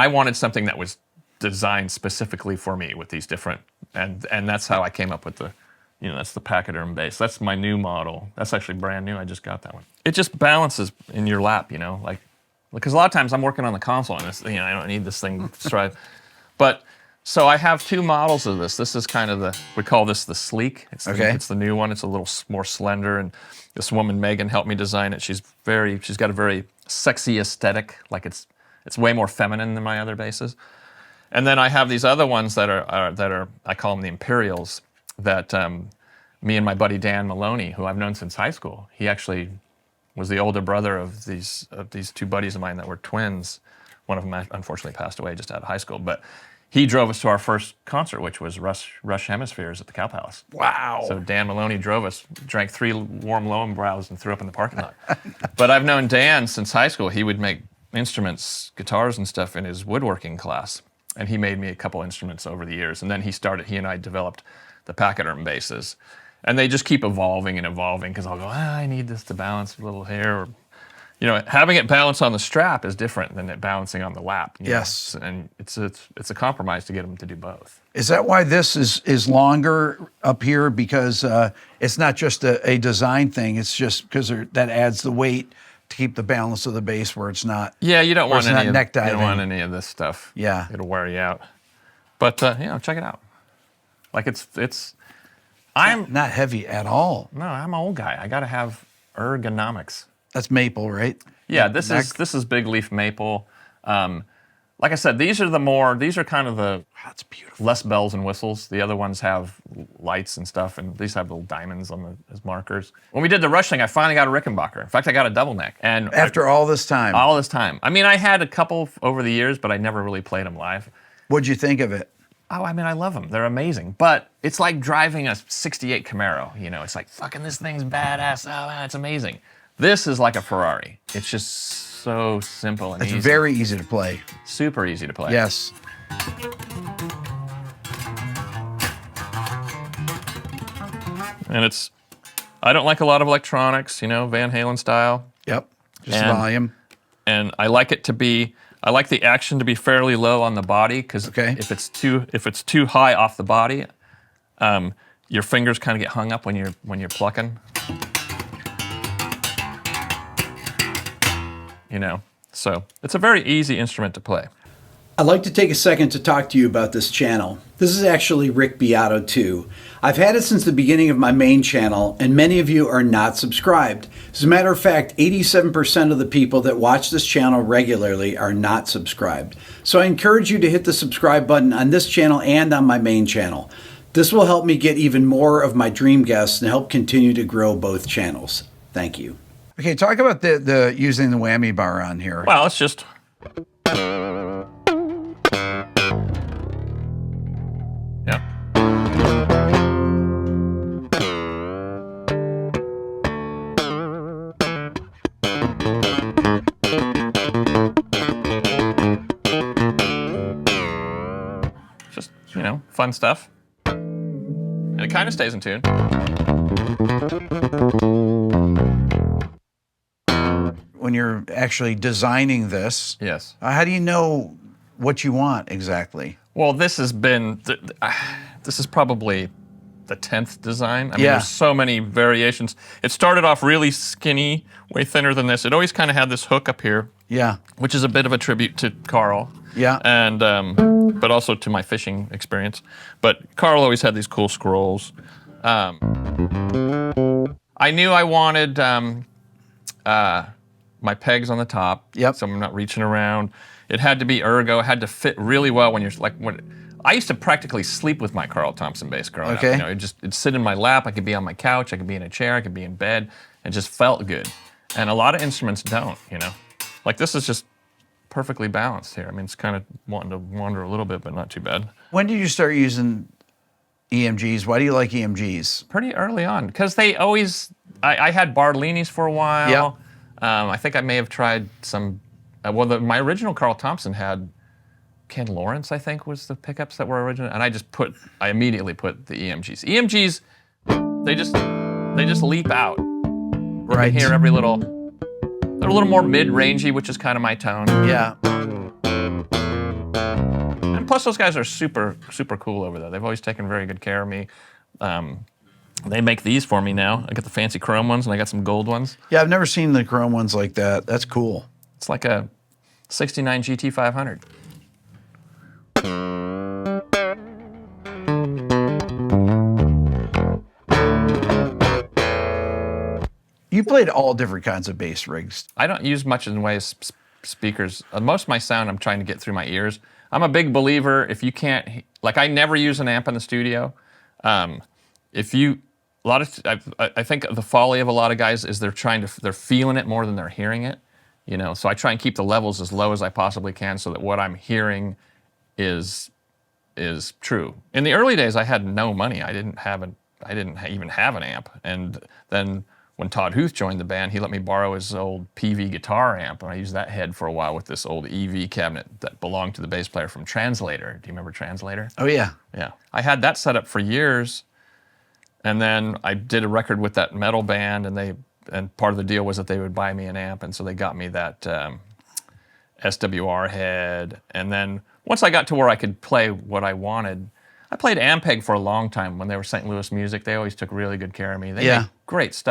I wanted something that was designed specifically for me with these different, and that's how I came up with the, that's the pachyderm bass. That's my new model. That's actually brand new. I just got that one. It just balances in your lap, like, because a lot of times I'm working on the console and this, I don't need this thing to strive. But so I have 2 models of this. This is kind of we call this the Sleek. It's the new one. It's a little more slender, and this woman Megan helped me design it. She's got a very sexy aesthetic. Like it's way more feminine than my other basses. And then I have these other ones that are I call them the Imperials, that me and my buddy Dan Maloney, who I've known since high school, he actually was the older brother of these 2 buddies of mine that were twins. One of them unfortunately passed away just out of high school, but he drove us to our first concert, which was Rush Hemispheres at the Cow Palace. Wow. So Dan Maloney drove us, drank 3 warm Lowenbrows and threw up in the parking lot. But I've known Dan since high school. He would make instruments, guitars and stuff in his woodworking class. And he made me a couple instruments over the years. And then he and I developed the pachyderm basses. And they just keep evolving and evolving, because I'll go, I need this to balance a little here. Or, having it balance on the strap is different than it balancing on the lap. Yes. And it's a compromise to get them to do both. Is that why this is longer up here? Because it's not just a design thing. It's just because that adds the weight to keep the balance of the bass where it's not. Yeah, you don't want neck diving. You don't want any of this stuff. Yeah. It'll wear you out. But check it out. Like I'm not heavy at all. No, I'm an old guy. I got to have Ergonomics. That's maple, right? Yeah, this is big leaf maple. Like I said, these are kind of the that's beautiful. Less bells and whistles. The other ones have lights and stuff, and these have little diamonds as markers. When we did the Rush thing, I finally got a Rickenbacker. In fact, I got a double neck. And after all this time? All this time. I mean, I had a couple over the years, but I never really played them live. What'd you think of it? Oh, I mean, I love them. They're amazing. But it's like driving a 68 Camaro. It's like, fucking this thing's badass. Oh, man, it's amazing. This is like a Ferrari. It's just so simple and easy. It's very easy to play. Super easy to play. Yes. And I don't like a lot of electronics, Van Halen style. Yep, just volume. And I like the action to be fairly low on the body, because if it's too high off the body, your fingers kind of get hung up when you're plucking. So it's a very easy instrument to play. I'd like to take a second to talk to you about this channel. This is actually Rick Beato 2. I've had it since the beginning of my main channel, and many of you are not subscribed. As a matter of fact, 87% of the people that watch this channel regularly are not subscribed. So I encourage you to hit the subscribe button on this channel and on my main channel. This will help me get even more of my dream guests and help continue to grow both channels. Thank you. Okay, talk about the using the whammy bar on here. Well, it's just... Yeah. Just, fun stuff. And it kind of stays in tune. When you're actually designing this, yes. How do you know what you want exactly? Well, this is probably the 10th design. I mean, there's so many variations. It started off really skinny, way thinner than this. It always kind of had this hook up here. Yeah. Which is a bit of a tribute to Carl. Yeah. And but also to my fishing experience. But Carl always had these cool scrolls. I knew I wanted my pegs on the top. Yep. So I'm not reaching around. It had to be ergo. It had to fit really well when you're I used to practically sleep with my Carl Thompson bass growing up. It'd sit in my lap. I could be on my couch. I could be in a chair. I could be in bed. It just felt good. And a lot of instruments don't, Like this is just perfectly balanced here. I mean, it's kind of wanting to wander a little bit, but not too bad. When did you start using EMGs? Why do you like EMGs? Pretty early on, because they always... I had Bartolini's for a while. Yep. I think I may have tried some... my original Carl Thompson had Ken Lawrence, I think, was the pickups that were original, and I immediately put the EMGs. EMGs, they just leap out. Right. You can hear every little... They're a little more mid-rangey, which is kind of my tone. Yeah. most of those guys are super cool over there. They've always taken very good care of me. They make these for me now. I got the fancy chrome ones, and I got some gold ones. Yeah, I've never seen the chrome ones like that. That's cool. It's like a 69 GT 500. You played all different kinds of bass rigs. I don't use much in the way of speakers. Most of my sound I'm trying to get through my ears. I'm a big believer, if you can't, like I never use an amp in the studio. I think the folly of a lot of guys is they're feeling it more than they're hearing it. You know, so I try and keep the levels as low as I possibly can so that what I'm hearing is true. In the early days, I had no money. I didn't even have an amp. And then when Todd Huth joined the band, he let me borrow his old PV guitar amp, and I used that head for a while with this old EV cabinet that belonged to the bass player from Translator. Do you remember Translator? Oh, yeah. Yeah. I had that set up for years, and then I did a record with that metal band, and part of the deal was that they would buy me an amp, and so they got me that SWR head. And then once I got to where I could play what I wanted, I played Ampeg for a long time when they were St. Louis Music. They always took really good care of me. They made great stuff.